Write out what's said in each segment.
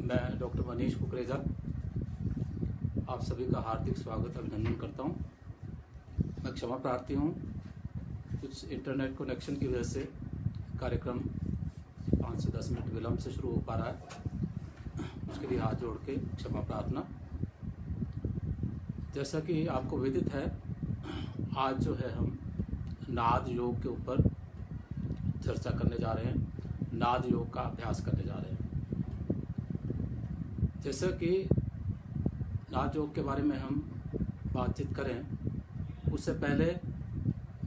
मैं डॉक्टर मनीष कुकरेजा आप सभी का हार्दिक स्वागत अभिनंदन करता हूं। मैं क्षमा प्रार्थी हूं, कुछ इंटरनेट कनेक्शन की वजह से कार्यक्रम 5 से 10 मिनट विलम्ब से शुरू हो पा रहा है। उसके लिए हाथ जोड़ के क्षमा प्रार्थना। जैसा कि आपको विदित है, आज जो है हम नाद योग के ऊपर चर्चा करने जा रहे हैं, नाद योग का अभ्यास करने जा रहे हैं। जैसा कि नाद योग के बारे में हम बातचीत करें, उससे पहले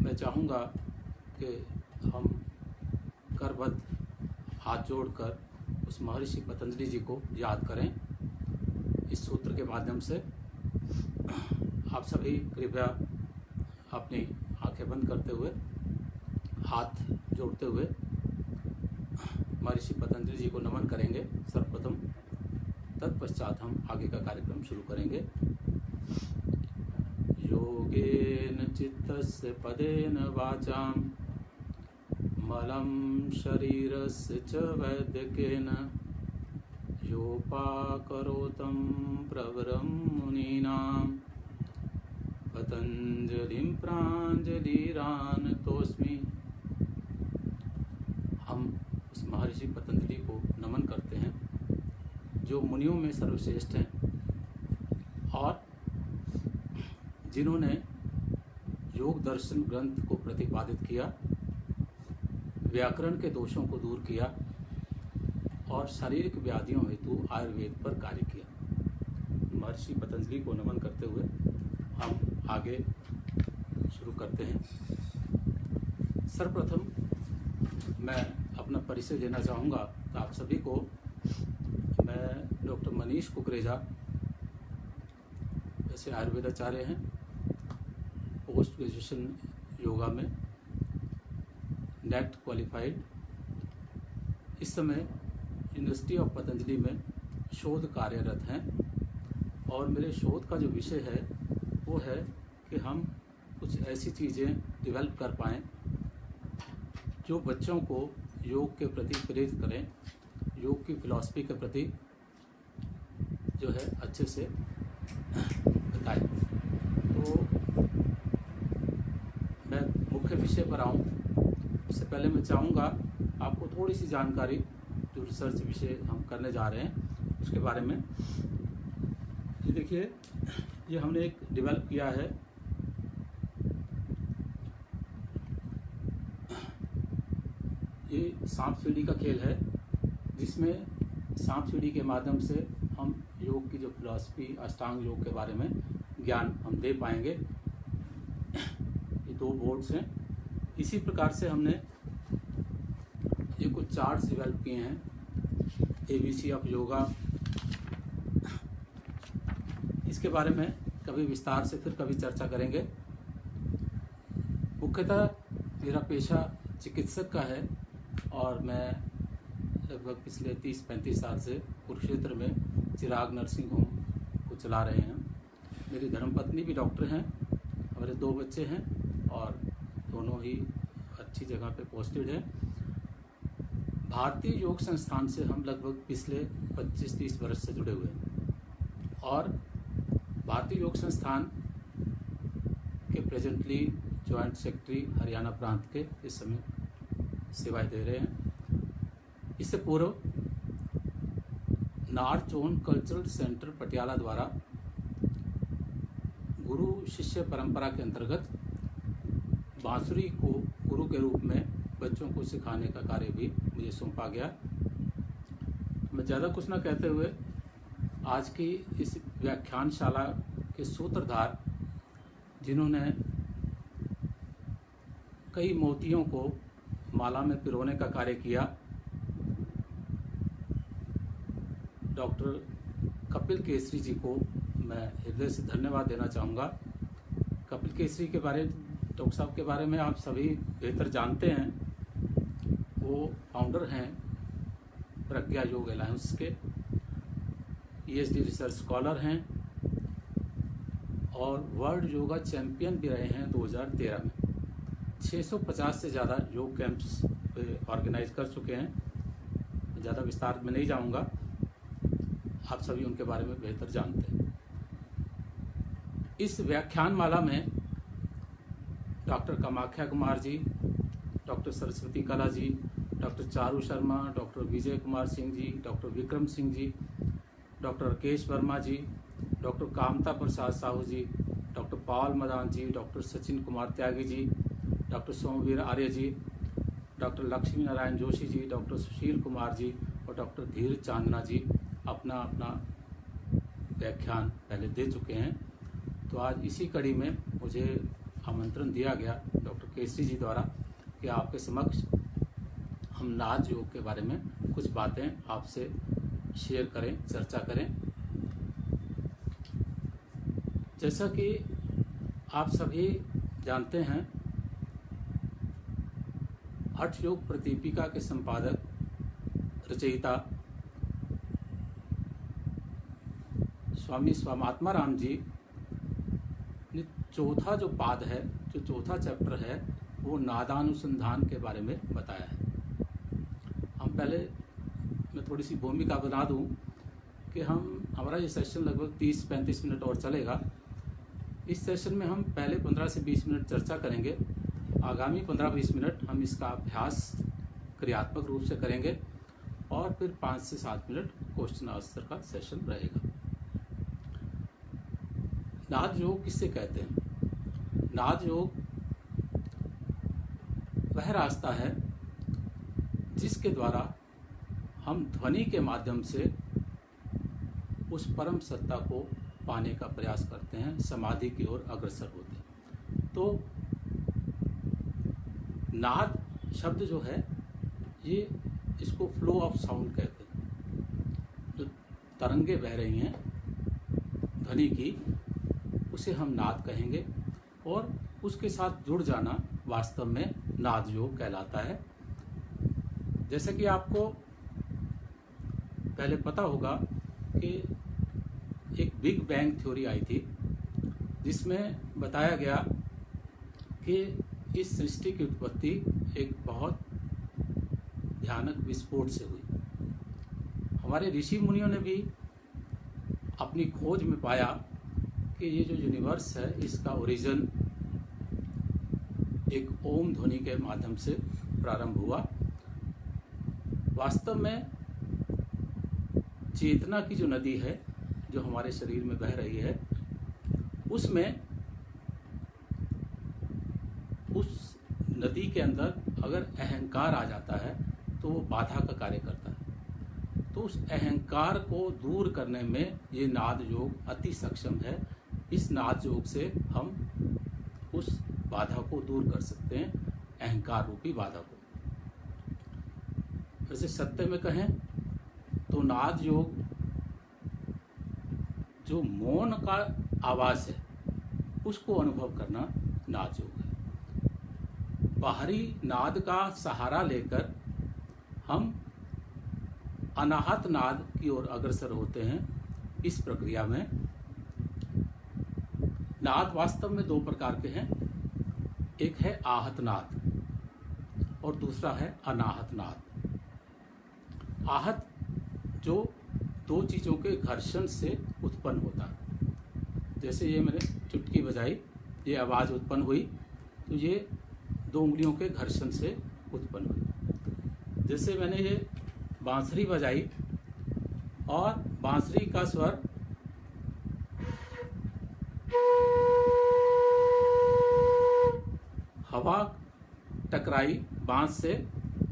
मैं चाहूँगा कि हम करबद्ध हाथ जोड़कर उस महर्षि पतंजलि जी को याद करें। इस सूत्र के माध्यम से आप सभी कृपया अपनी आंखें बंद करते हुए, हाथ जोड़ते हुए महर्षि पतंजलि जी को नमन करेंगे सर्वप्रथम। तत्पश्चात हम आगे का कार्यक्रम शुरू करेंगे। योगेन चित्तस्य पदेन वाचां मलं शरीरस्य च वैद्यकेन योपाकरोतं प्रवरं मुनीनां पतंजलिं प्राञ्जलिरानतोऽस्मि। हम उस महर्षि पतंजलि को नमन करते हैं जो मुनियों में सर्वश्रेष्ठ हैं और जिन्होंने योग दर्शन ग्रंथ को प्रतिपादित किया, व्याकरण के दोषों को दूर किया और शारीरिक व्याधियों हेतु आयुर्वेद पर कार्य किया। महर्षि पतंजलि को नमन करते हुए हम आगे शुरू करते हैं। सर्वप्रथम मैं अपना परिचय देना चाहूँगा आप सभी को। मैं डॉक्टर मनीष कुकरेजा, वैसे आयुर्वेदाचार्य हैं, पोस्ट ग्रेजुएशन योगा में, नेट क्वालिफाइड। इस समय यूनिवर्सिटी ऑफ पतंजलि में शोध कार्यरत हैं और मेरे शोध का जो विषय है वो है कि हम कुछ ऐसी चीज़ें डेवलप कर पाएँ जो बच्चों को योग के प्रति प्रेरित करें, योग की फिलॉसफी के प्रति जो है अच्छे से बताएं। तो मैं मुख्य विषय पर आऊँ उससे पहले मैं चाहूँगा आपको थोड़ी सी जानकारी, जो रिसर्च विषय हम करने जा रहे हैं उसके बारे में। ये देखिए, ये हमने एक डेवलप किया है, ये सांप सीढ़ी का खेल है, जिसमें सांप सीढ़ी के माध्यम से हम योग की जो फिलॉसफी, अष्टांग योग के बारे में ज्ञान हम दे पाएंगे। ये 2 बोर्ड्स हैं। इसी प्रकार से हमने ये कुछ चार्ट्स डेवलप किए हैं, ABC ऑफ योगा। इसके बारे में कभी विस्तार से फिर कभी चर्चा करेंगे। मुख्यतः मेरा पेशा चिकित्सक का है और मैं लगभग पिछले 30-35 साल से कुरुक्षेत्र में चिराग नर्सिंग होम को चला रहे हैं। मेरी धर्मपत्नी भी डॉक्टर हैं, हमारे 2 बच्चे हैं और दोनों ही अच्छी जगह पे पोस्टेड हैं। भारतीय योग संस्थान से हम लगभग पिछले 25-30 वर्ष से जुड़े हुए हैं और भारतीय योग संस्थान के प्रेजेंटली जॉइंट सेक्रेटरी हरियाणा प्रांत के इस समय सेवाएं दे रहे हैं। इससे पूर्व north zone cultural centre Patiala द्वारा गुरु शिष्य परंपरा के अंतर्गत बांसुरी को गुरु के रूप में बच्चों को सिखाने का कार्य भी मुझे सौंपा गया। मैं ज़्यादा कुछ न कहते हुए आज की इस व्याख्यानशाला के सूत्रधार, जिन्होंने कई मोतियों को माला में पिरोने का कार्य किया, डॉक्टर कपिल केसरी जी को मैं हृदय से धन्यवाद देना चाहूँगा। कपिल केसरी के बारे, डॉक्टर साहब के बारे में आप सभी बेहतर जानते हैं। वो फाउंडर हैं प्रज्ञा योग अलायंस के, PhD रिसर्च स्कॉलर हैं और वर्ल्ड योगा चैंपियन भी रहे हैं 2013 में। 650 से ज़्यादा योग कैंप्स ऑर्गेनाइज कर चुके हैं। ज़्यादा विस्तार में नहीं जाऊंगा। आप सभी उनके बारे में बेहतर जानते हैं। इस व्याख्यान माला में डॉक्टर कामाख्या कुमार जी, डॉक्टर सरस्वती कला जी, doctor Charu Sharma, doctor Vijay Kumar Singh ji, doctor Vikram Singh ji, doctor Rakesh Verma जी, डॉक्टर कामता प्रसाद साहू जी, डॉक्टर पाल मदान जी, डॉक्टर सचिन कुमार त्यागी जी, डॉक्टर सोमवीर आर्य जी, डॉक्टर लक्ष्मी नारायण जोशी जी, डॉक्टर सुशील कुमार जी और डॉक्टर धीरज चांदना जी अपना अपना व्याख्यान पहले दे चुके हैं। तो आज इसी कड़ी में मुझे आमंत्रण दिया गया डॉक्टर केसरी जी द्वारा कि आपके समक्ष हम नाद योग के बारे में कुछ बातें आपसे शेयर करें, चर्चा करें। जैसा कि आप सभी जानते हैं, हठ योग प्रतिपिका के संपादक, रचयिता स्वामी स्वामात्मा राम जी ने चौथा जो पाद है, जो चौथा चैप्टर है, वो नादानुसंधान के बारे में बताया है। हम पहले मैं थोड़ी सी भूमिका बना दूं कि हमारा ये सेशन लगभग 30-35 मिनट और चलेगा। इस सेशन में हम पहले 15 से 20 मिनट चर्चा करेंगे। आगामी 15-20 मिनट हम इसका अभ्यास क्रियात्मक रूप से करेंगे और फिर 5 से 7 मिनट क्वेश्चन आंसर का सेशन रहेगा। नाद योग किससे कहते हैं? नाद योग वह रास्ता है जिसके द्वारा हम ध्वनि के माध्यम से उस परम सत्ता को पाने का प्रयास करते हैं, समाधि की ओर अग्रसर होते हैं। तो नाद शब्द जो है, ये इसको फ्लो ऑफ साउंड कहते हैं। जो तरंगे बह रही हैं ध्वनि की, उसे हम नाद कहेंगे और उसके साथ जुड़ जाना वास्तव में नाद योग कहलाता है। जैसे कि आपको पहले पता होगा कि एक बिग बैंग थ्योरी आई थी, जिसमें बताया गया कि इस सृष्टि की उत्पत्ति एक बहुत भयानक विस्फोट से हुई। हमारे ऋषि मुनियों ने भी अपनी खोज में पाया कि ये जो यूनिवर्स है, इसका ओरिजिन एक ओम ध्वनि के माध्यम से प्रारंभ हुआ। वास्तव में चेतना की जो नदी है, जो हमारे शरीर में बह रही है, उसमें उस नदी के अंदर अगर अहंकार आ जाता है तो वो बाधा का कार्य करता है। तो उस अहंकार को दूर करने में ये नाद योग अति सक्षम है। इस नाद योग से हम उस बाधा को दूर कर सकते हैं, अहंकार रूपी बाधा को। वैसे सत्य में कहें तो नाद योग जो मौन का आवाज है, उसको अनुभव करना नाद योग है। बाहरी नाद का सहारा लेकर हम अनाहत नाद की ओर अग्रसर होते हैं। इस प्रक्रिया में नाद वास्तव में दो प्रकार के हैं। एक है आहत नाद और दूसरा है अनाहत नाद। आहत जो दो चीज़ों के घर्षण से उत्पन्न होता है। जैसे ये मैंने चुटकी बजाई, ये आवाज़ उत्पन्न हुई, तो ये दो उंगलियों के घर्षण से उत्पन्न हुई। जैसे मैंने ये बांसुरी बजाई और बांसुरी का स्वर हवा टकराई बांस से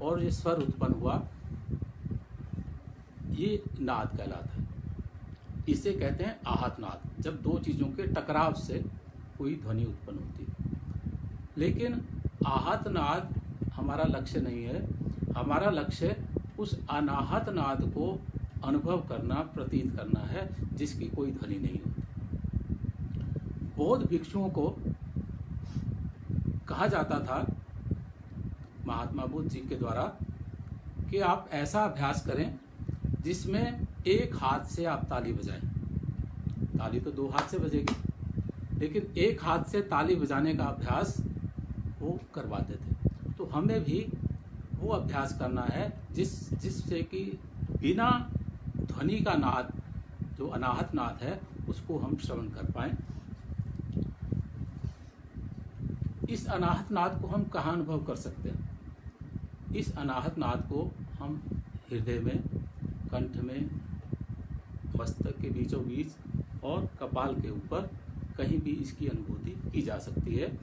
और ये स्वर उत्पन्न हुआ, ये नाद कहलाता है। इसे कहते हैं आहत नाद, जब दो चीज़ों के टकराव से कोई ध्वनि उत्पन्न होती है। लेकिन आहत नाद हमारा लक्ष्य नहीं है। हमारा लक्ष्य उस अनाहत नाद को अनुभव करना, प्रतीत करना है, जिसकी कोई ध्वनि नहीं होती। बौद्ध भिक्षुओं को कहा जाता था महात्मा बुद्ध जी के द्वारा कि आप ऐसा अभ्यास करें जिसमें एक हाथ से आप ताली बजाएं। ताली तो दो हाथ से बजेगी, लेकिन एक हाथ से ताली बजाने का अभ्यास वो करवाते थे। तो हमें भी वो अभ्यास करना है जिससे कि बिना ध्वनि का नाद जो अनाहत नाद है उसको हम श्रवण कर पाएं। इस अनाहत नाद को हम कहाँ अनुभव कर सकते हैं? इस अनाहत नाद को हम हृदय में, कंठ में, मस्तक के बीचों बीच और कपाल के ऊपर कहीं भी इसकी अनुभूति की जा सकती है।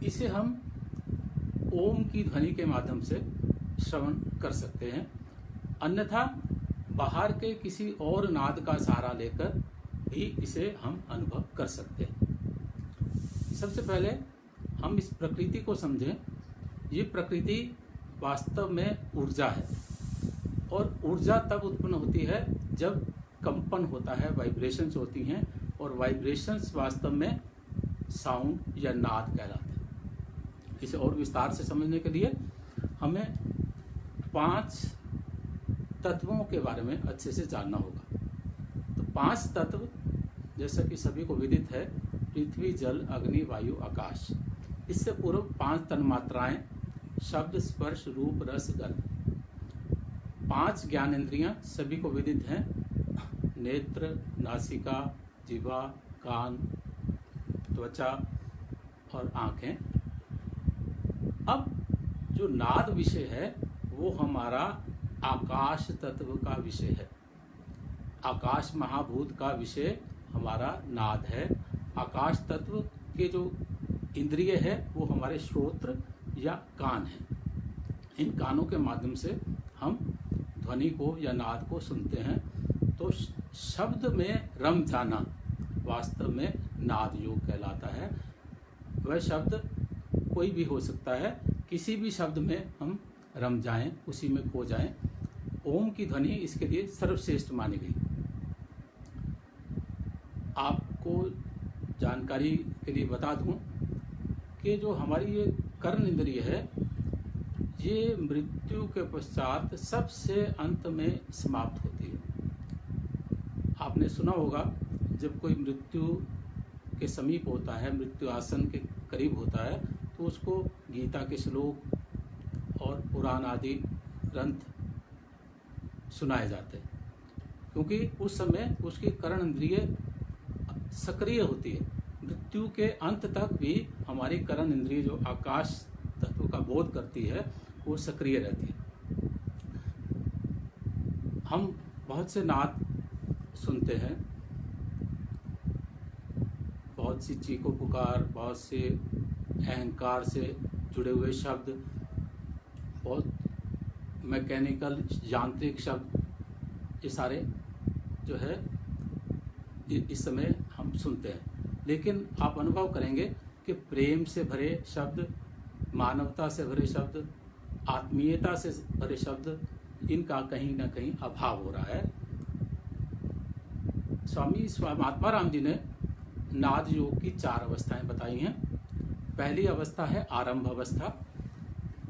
इसे हम ओम की ध्वनि के माध्यम से श्रवण कर सकते हैं, अन्यथा बाहर के किसी और नाद का सहारा लेकर भी इसे हम अनुभव कर सकते हैं। सबसे पहले हम इस प्रकृति को समझें। ये प्रकृति वास्तव में ऊर्जा है, और ऊर्जा तब उत्पन्न होती है जब कंपन होता है, वाइब्रेशंस होती हैं, और वाइब्रेशंस वास्तव में साउंड या नाद कहलाते हैं। इसे और विस्तार से समझने के लिए हमें 5 तत्वों के बारे में अच्छे से जानना होगा। तो 5 तत्व जैसा कि सभी को विदित है, पृथ्वी, जल, अग्नि, वायु, आकाश। इससे पूर्व 5 तन्मात्राएं, शब्द, स्पर्श, रूप, रस, गंध। 5 ज्ञानेंद्रियां सभी को विदित हैं, नेत्र, नासिका, जिह्वा, कान, त्वचा और आंखें। अब जो नाद विषय है वो हमारा आकाश तत्व का विषय है। आकाश महाभूत का विषय हमारा नाद है। आकाश तत्व के जो इंद्रिय है वो हमारे श्रोत्र या कान है। इन कानों के माध्यम से हम ध्वनि को या नाद को सुनते हैं। तो शब्द में रम जाना वास्तव में नाद योग कहलाता है। वह शब्द कोई भी हो सकता है, किसी भी शब्द में हम रम जाएं, उसी में खो जाएं। ओम की ध्वनि इसके लिए सर्वश्रेष्ठ मानी गई। आपको जानकारी के लिए बता दूं कि जो हमारी ये कर्ण इंद्रिय है, ये मृत्यु के पश्चात सबसे अंत में समाप्त होती है। आपने सुना होगा जब कोई मृत्यु के समीप होता है, मृत्यु आसन के करीब होता है, तो उसको गीता के श्लोक और पुराण आदि ग्रंथ सुनाए जाते हैं, क्योंकि उस समय उसकी कर्ण इंद्रिय सक्रिय होती है। मृत्यु के अंत तक भी हमारी कर्ण इंद्रिय जो आकाश तत्व का बोध करती है वो सक्रिय रहती है। हम बहुत से नाद सुनते हैं, बहुत सी चीखों पुकार, बहुत से अहंकार से जुड़े हुए शब्द, बहुत मैकेनिकल यांत्रिक शब्द, ये सारे जो है इस समय हम सुनते हैं। लेकिन आप अनुभव करेंगे कि प्रेम से भरे शब्द, मानवता से भरे शब्द, आत्मीयता से भरे शब्द, इनका कहीं ना कहीं अभाव हो रहा है। स्वामी महात्मा राम जी ने नाद योग की 4 अवस्थाएं बताई हैं। पहली अवस्था है आरंभ अवस्था,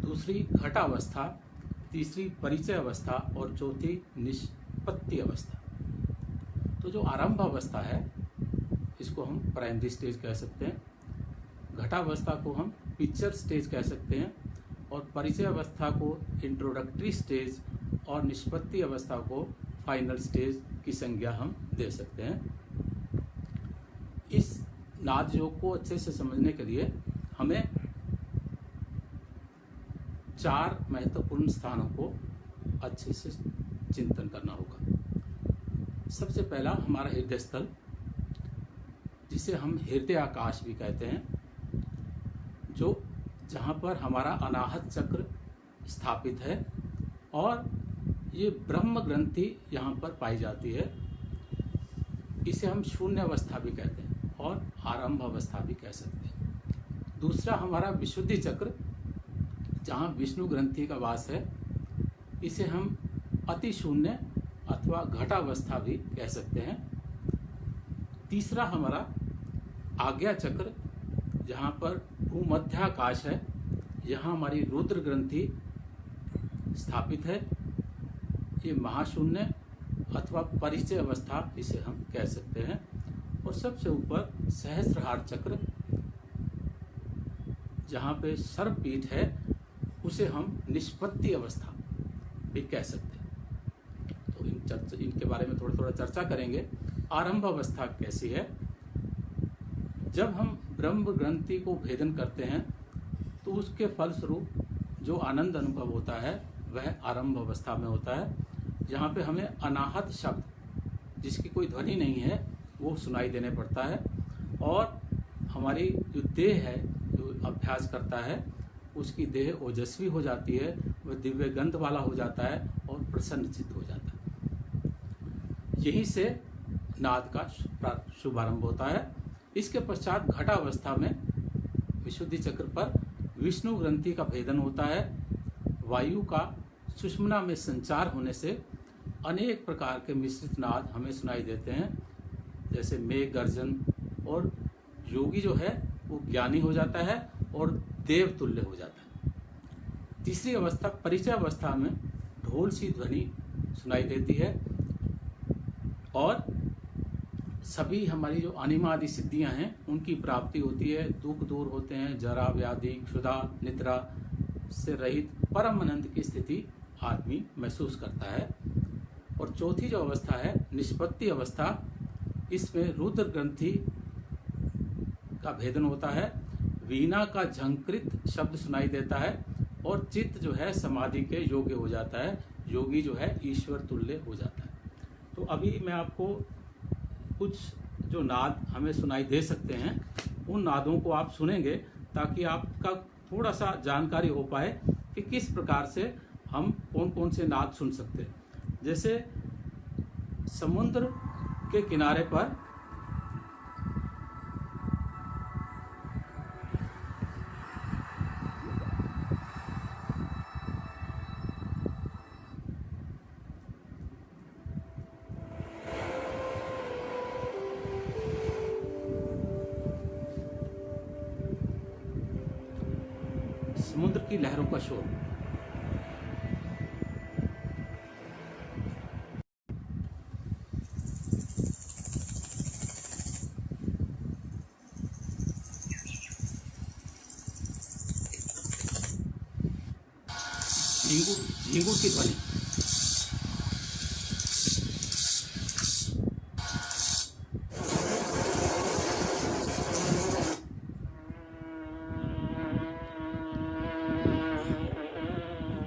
दूसरी घटावस्था, तीसरी परिचय अवस्था और चौथी निष्पत्ति अवस्था। तो जो आरंभ अवस्था है इसको हम प्राइमरी स्टेज कह सकते हैं, घटावस्था को हम पिक्चर स्टेज कह सकते हैं, और परिचय अवस्था को इंट्रोडक्टरी स्टेज और निष्पत्ति अवस्था को फाइनल स्टेज की संज्ञा हम दे सकते हैं। इस नाद योग को अच्छे से समझने के लिए हमें 4 महत्वपूर्ण स्थानों को अच्छे से चिंतन करना होगा। सबसे पहला हमारा हृदय स्थल, जिसे हम हृदय आकाश भी कहते हैं, जो जहाँ पर हमारा अनाहत चक्र स्थापित है, और ये ब्रह्म ग्रंथि यहाँ पर पाई जाती है। इसे हम शून्य अवस्था भी कहते हैं और आरंभ अवस्था भी कह सकते हैं। दूसरा हमारा विशुद्धि चक्र, जहाँ विष्णु ग्रंथि का वास है, इसे हम अति शून्य अथवा घटावस्था भी कह सकते हैं। तीसरा हमारा आज्ञा चक्र, जहाँ पर भूमध्याकाश है, यहाँ हमारी रुद्र ग्रंथि स्थापित है, ये महाशून्य अथवा परिचय अवस्था इसे हम कह सकते हैं। और सबसे ऊपर सहस्त्रहार चक्र, जहाँ पे सर्वपीठ है, उसे हम निष्पत्ति अवस्था भी कह सकते हैं। तो इन इनके बारे में थोड़ा चर्चा करेंगे। आरंभ अवस्था कैसी है? जब हम ब्रह्म ग्रंथि को भेदन करते हैं तो उसके फलस्वरूप जो आनंद अनुभव होता है वह आरंभ अवस्था में होता है, जहाँ पे हमें अनाहत शब्द जिसकी कोई ध्वनि नहीं है वो सुनाई देने पड़ता है, और हमारी जो देह है जो अभ्यास करता है उसकी देह ओजस्वी हो जाती है, वह दिव्य गंध वाला हो जाता है और प्रसन्न चित्त हो जाता है। यहीं से नाद का शुभारंभ होता है। इसके पश्चात घटावस्था में विशुद्धि चक्र पर विष्णु ग्रंथि का भेदन होता है। वायु का सुषुम्ना में संचार होने से अनेक प्रकार के मिश्रित नाद हमें सुनाई देते हैं, जैसे मेघ गर्जन, और योगी जो है वो ज्ञानी हो जाता है और देव तुल्य हो जाता है। तीसरी अवस्था परिचय अवस्था में ढोल सी ध्वनि सुनाई देती है और सभी हमारी जो अनिमा आदि सिद्धियां हैं उनकी प्राप्ति होती है। दुख दूर होते हैं, जरा व्याधि क्षुधा निद्रा से रहित परम आनंद की स्थिति आदमी महसूस करता है। और चौथी जो अवस्था है निष्पत्ति अवस्था, इसमें रुद्र ग्रंथि का भेदन होता है, वीणा का झंकृत शब्द सुनाई देता है और चित्त जो है समाधि के योग्य हो जाता है, योगी जो है ईश्वर तुल्य हो जाता है। तो अभी मैं आपको कुछ जो नाद हमें सुनाई दे सकते हैं उन नादों को आप सुनेंगे ताकि आपका थोड़ा सा जानकारी हो पाए कि किस प्रकार से हम कौन कौन से नाद सुन सकते हैं। जैसे समुद्र के किनारे पर समुद्र की लहरों का शोर, झींगुर की ध्वनि,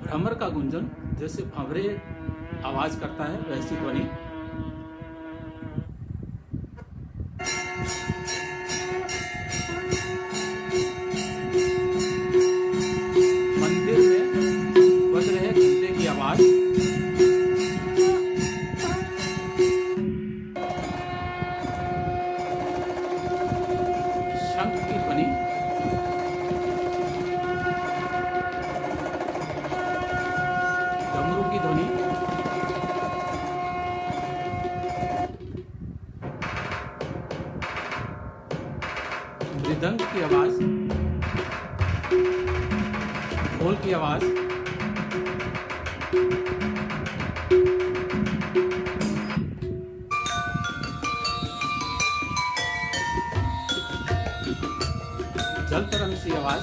भ्रमर का गुंजन, जैसे भंवरे आवाज करता है वैसी ध्वनि, मंदिर में बज रहे घंटे की आवाज, शंख की ध्वनि, डमरू की ध्वनि, मृदंग की आवाज, ढोल की आवाज, जल तरंग सी आवाज,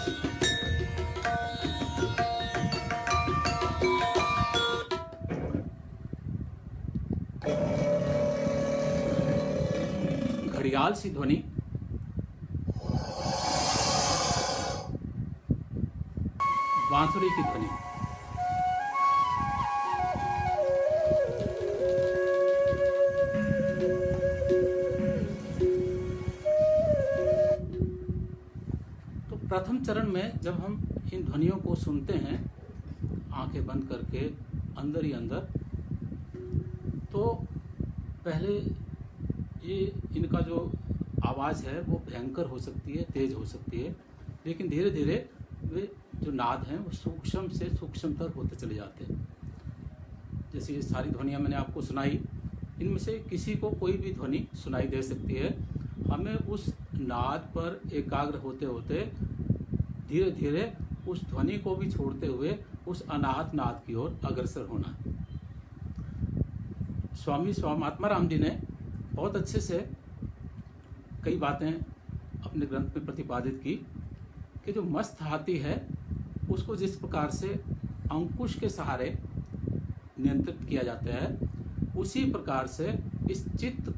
घड़ियाल सी ध्वनि, बांसुरी की ध्वनि। तो प्रथम चरण में जब हम इन ध्वनियों को सुनते हैं आंखें बंद करके अंदर ही अंदर, तो पहले ये इनका जो आवाज़ है वो भयंकर हो सकती है, तेज हो सकती है, लेकिन धीरे धीरे वे जो नाद हैं वो सूक्ष्म से सूक्ष्मतर होते चले जाते हैं। जैसे ये सारी ध्वनियाँ मैंने आपको सुनाई, इनमें से किसी को कोई भी ध्वनि सुनाई दे सकती है। हमें उस नाद पर एकाग्र होते होते धीरे धीरे उस ध्वनि को भी छोड़ते हुए उस अनाहत नाद की ओर अग्रसर होना। स्वामी स्वामात्माराम जी ने बहुत अच्छे से कई बातें अपने ग्रंथ में प्रतिपादित की कि जो मस्त हाथी है उसको जिस प्रकार से अंकुश के सहारे नियंत्रित किया जाता है, उसी प्रकार से इस चित्त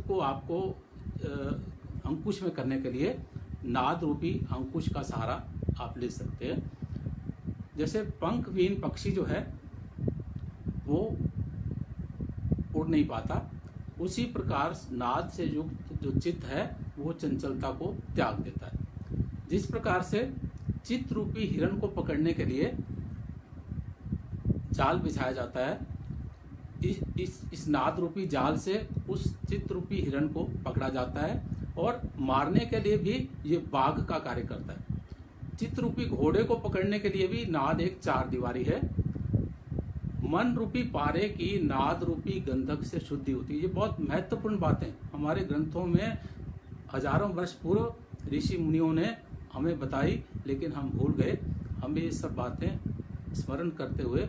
को आपको अंकुश में करने के लिए नाद रूपी अंकुश का सहारा आप ले सकते हैं। जैसे पंखविहीन पक्षी जो है वो उड़ नहीं पाता, उसी प्रकार नाद से युक्त जो चित्त है वो चंचलता को त्याग देता है। जिस प्रकार से चित्त रूपी हिरण को पकड़ने के लिए जाल बिछाया जाता है, इस नाद रूपी जाल से उस चित्त रूपी हिरण को पकड़ा जाता है, और मारने के लिए भी ये बाघ का कार्य करता है। चित्त रूपी घोड़े को पकड़ने के लिए भी नाद एक चार दीवारी है। मन रूपी पारे की नाद रूपी गंधक से शुद्धि होती है। ये बहुत महत्वपूर्ण बातें हमारे ग्रंथों में हजारों वर्ष पूर्व ऋषि मुनियों ने हमें बताई, लेकिन हम भूल गए। हमें ये सब बातें स्मरण करते हुए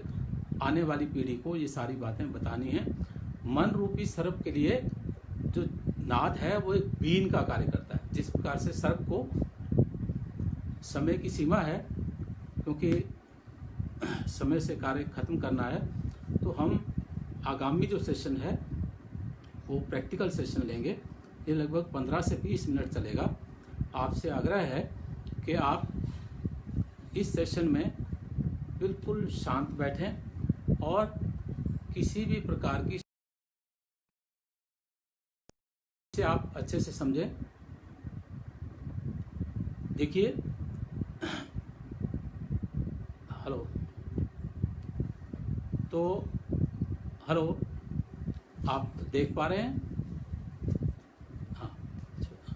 आने वाली पीढ़ी को ये सारी बातें बतानी है। मन रूपी सर्प के लिए जो नाद है वो एक बीन का कार्य करता है। जिस प्रकार से सर्प को समय की सीमा है, क्योंकि समय से कार्य खत्म करना है, तो हम आगामी जो सेशन है वो प्रैक्टिकल सेशन लेंगे। ये लगभग 15 से 20 मिनट चलेगा। आपसे आग्रह है कि आप इस सेशन में बिल्कुल शांत बैठें और किसी भी प्रकार की से आप अच्छे से समझें। देखिए, हेलो, तो हेलो, आप देख पा रहे हैं? हाँ,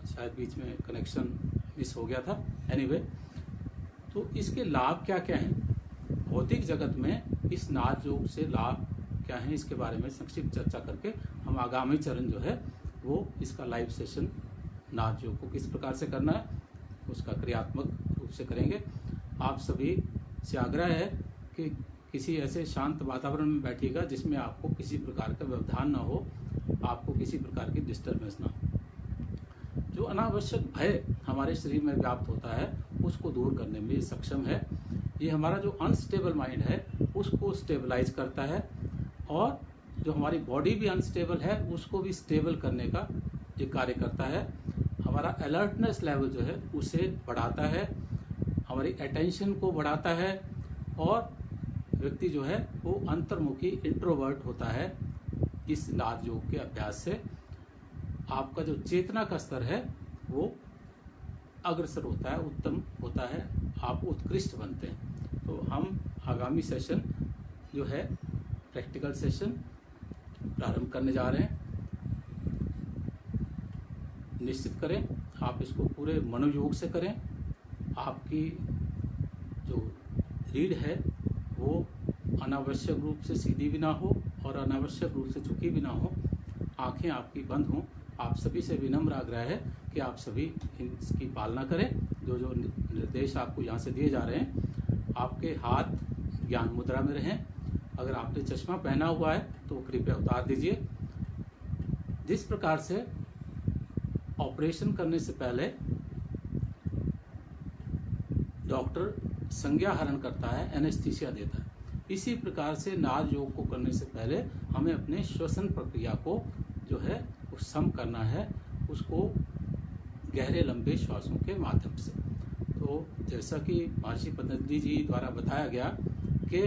शायद बीच में कनेक्शन मिस हो गया था। एनीवे, तो इसके लाभ क्या क्या हैं? भौतिक जगत में इस नाद योग से लाभ क्या हैं, इसके बारे में संक्षिप्त चर्चा करके हम आगामी चरण जो है वो इसका लाइव सेशन नाद योग को किस प्रकार से करना है उसका क्रियात्मक रूप से करेंगे। आप सभी से आग्रह है कि किसी ऐसे शांत वातावरण में बैठिएगा जिसमें आपको किसी प्रकार का व्यवधान ना हो, आपको किसी प्रकार की डिस्टर्बेंस ना हो। जो अनावश्यक भय हमारे शरीर में व्याप्त होता है उसको दूर करने में सक्षम है। ये हमारा जो अनस्टेबल माइंड है उसको स्टेबलाइज करता है, और जो हमारी बॉडी भी अनस्टेबल है उसको भी स्टेबल करने का ये कार्य करता है। हमारा अलर्टनेस लेवल जो है उसे बढ़ाता है, हमारी अटेंशन को बढ़ाता है, और व्यक्ति जो है वो अंतर्मुखी इंट्रोवर्ट होता है। इस नाद योग के अभ्यास से आपका जो चेतना का स्तर है वो अग्रसर होता है, उत्तम होता है, आप उत्कृष्ट बनते हैं। तो हम आगामी सेशन जो है प्रैक्टिकल सेशन प्रारंभ करने जा रहे हैं। निश्चित करें आप इसको पूरे मनोयोग से करें। आपकी जो रीढ़ है वो अनावश्यक रूप से सीधी भी ना हो और अनावश्यक रूप से झुकी भी ना हो। आंखें आपकी बंद हों। आप सभी से विनम्र आग्रह है कि आप सभी इसकी पालना करें। जो जो निर्देश आपको यहाँ से दिए जा रहे हैं, आपके हाथ ज्ञान मुद्रा में रहें। अगर आपने चश्मा पहना हुआ है तो कृपया उतार दीजिए। जिस प्रकार से ऑपरेशन करने से पहले डॉक्टर संज्ञा हरण करता है, एनेस्थीसिया देता है, इसी प्रकार से नाद योग को करने से पहले हमें अपने श्वसन प्रक्रिया को जो है वो सम करना है, उसको गहरे लंबे श्वासों के माध्यम से। तो जैसा कि महर्षि पतंजलि जी द्वारा बताया गया कि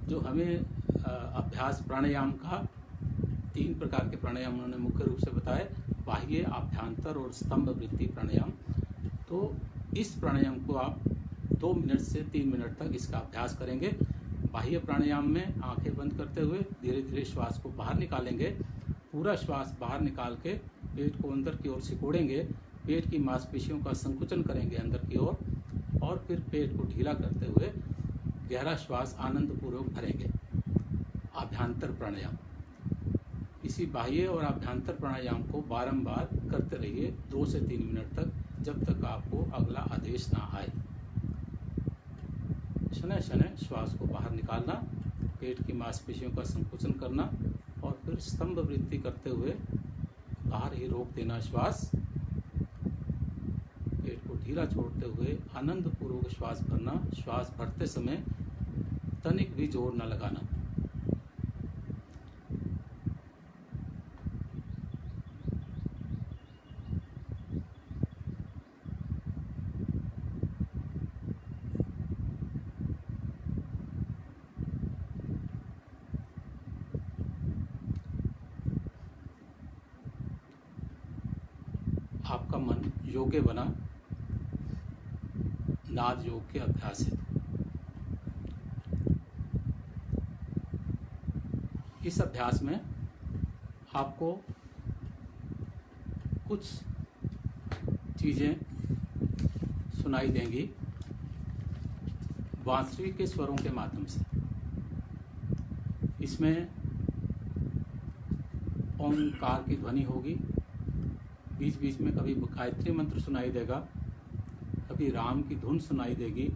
जो हमें अभ्यास प्राणायाम का 3 प्रकार के प्राणायाम उन्होंने मुख्य रूप से बताए, बाह्य, आभ्यंतर और स्तंभ वृत्ति प्राणायाम। तो इस प्राणायाम को आप 2 मिनट से 3 मिनट तक इसका अभ्यास करेंगे। बाह्य प्राणायाम में आंखें बंद करते हुए धीरे धीरे श्वास को बाहर निकालेंगे। पूरा श्वास बाहर निकाल के पेट को अंदर की ओर सिकोड़ेंगे, पेट की मांसपेशियों का संकुचन करेंगे अंदर की ओर, और फिर पेट को ढीला करते हुए गहरा श्वास आनंदपूर्वक भरेंगे। आभ्यंतर प्राणायाम, इसी बाह्य और आभ्यंतर प्राणायाम को बारंबार करते रहिए 2 से 3 मिनट तक, जब तक आपको अगला आदेश ना आए। शनय शनय श्वास को बाहर निकालना, पेट की मांसपेशियों का संकुचन करना, और फिर स्तंभ वृत्ति करते हुए बाहर ही रोक देना श्वास। पेट को ढीला छोड़ते हुए आनंद पूर्वक श्वास भरना। श्वास भरते समय तनिक भी जोर न लगाना। आपका मन योग्य बना नाद योग के अभ्यास हेतु। इस अभ्यास में आपको कुछ चीज़ें सुनाई देंगी बांसुरी के स्वरों के माध्यम से। इसमें ओंकार की ध्वनि होगी, बीच बीच में कभी गायत्री मंत्र सुनाई देगा, कभी राम की धुन सुनाई देगी,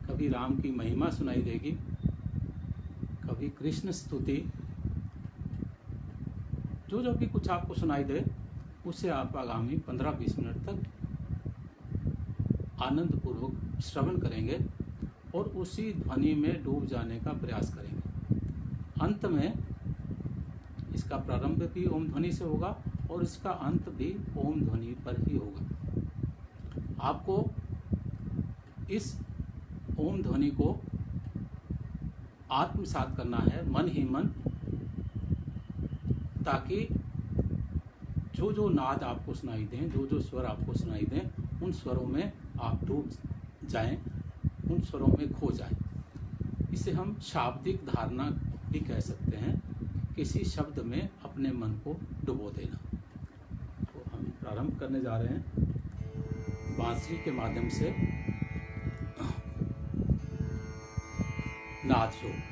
कभी राम की महिमा सुनाई देगी, कभी कृष्ण स्तुति। जो जो भी कुछ आपको सुनाई दे उसे आप आगामी 15-20 मिनट तक आनंद पूर्वक श्रवण करेंगे और उसी ध्वनि में डूब जाने का प्रयास करेंगे। अंत में इसका प्रारंभ भी ओम ध्वनि से होगा और इसका अंत भी ओम ध्वनि पर ही होगा। आपको इस ओम ध्वनि को आत्मसात करना है, मन ही मन, ताकि जो जो नाद आपको सुनाई दें, जो जो स्वर आपको सुनाई दें, उन स्वरों में आप डूब जाएं, उन स्वरों में खो जाएं। इसे हम शाब्दिक धारणा भी कह सकते हैं, किसी शब्द में अपने मन को डुबो देना। तो हम प्रारंभ करने जा रहे हैं बांसुरी के माध्यम से नाद योग।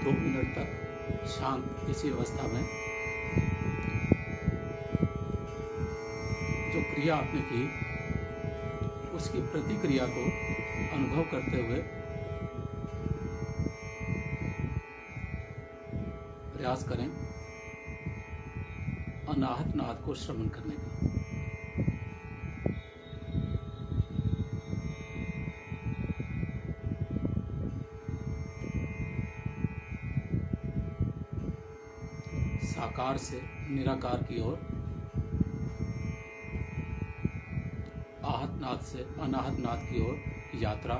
2 मिनट तक शांत इसी अवस्था में जो क्रिया आपने की उसकी प्रतिक्रिया को अनुभव करते हुए प्रयास करें अनाहत नाद को श्रवण करने का। साकार से निराकार की ओर, आहत नाद से अनाहत नाद की ओर यात्रा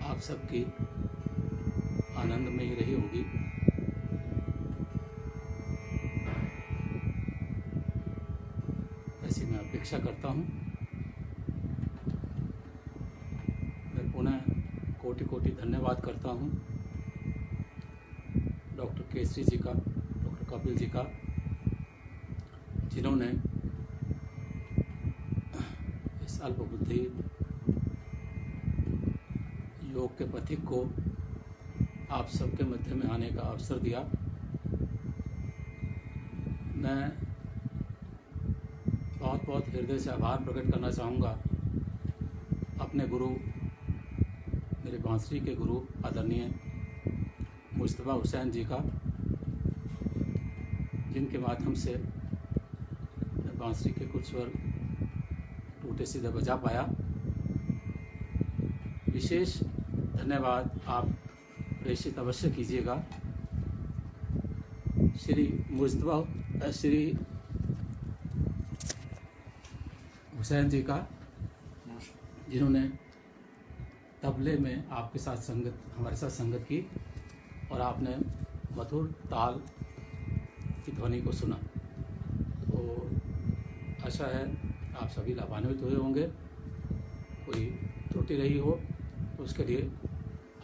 आप सबकी आनंद में ही रही होगी। ऐसी मैं अपेक्षा करता हूँ। मैं पुनः कोटि कोटि धन्यवाद करता हूँ डॉक्टर केसरी जी का, डॉक्टर कपिल जी का, जिन्होंने इस अल्पबुद्धि योग के पथिक को आप सबके मध्य में आने का अवसर दिया। मैं बहुत बहुत हृदय से आभार प्रकट करना चाहूँगा अपने गुरु, मेरे बांसुरी के गुरु आदरणीय मुस्तफा हुसैन जी का, जिनके माध्यम से मैं बांसुरी के कुछ स्वर टूटे सीधे बजा पाया। विशेष धन्यवाद आप प्रेषित अवश्य कीजिएगा श्री हुसैन जी का, जिन्होंने तबले में आपके साथ संगत, हमारे साथ संगत की और आपने मधुर ताल की ध्वनि को सुना। तो आशा है आप सभी लाभान्वित हुए होंगे। कोई त्रुटि रही हो तो उसके लिए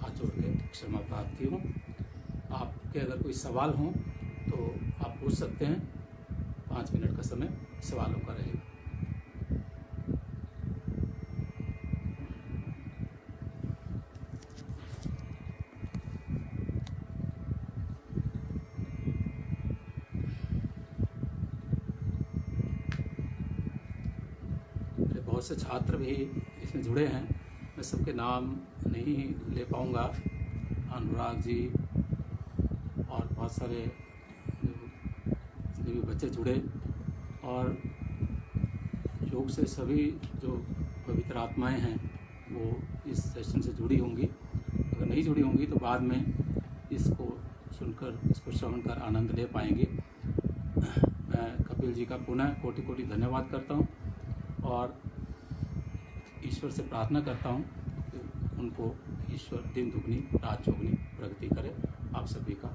हाथ जोड़ के क्षमा प्रार्थी हूँ। आपके अगर कोई सवाल हों तो आप पूछ सकते हैं। 5 मिनट का समय सवालों का रहेगा। बहुत से छात्र भी इसमें जुड़े हैं, मैं सबके नाम नहीं ले पाऊँगा। अनुराग जी और बहुत सारे जितने भी बच्चे जुड़े, और योग से सभी जो पवित्र आत्माएं हैं वो इस सेशन से जुड़ी होंगी। अगर नहीं जुड़ी होंगी तो बाद में इसको सुनकर, इसको श्रवण कर आनंद ले पाएंगी। मैं कपिल जी का पुनः कोटि कोटि धन्यवाद करता हूँ और ईश्वर से प्रार्थना करता हूँ कि उनको ईश्वर दिन दुगनी रात चौगुनी प्रगति करे। आप सभी का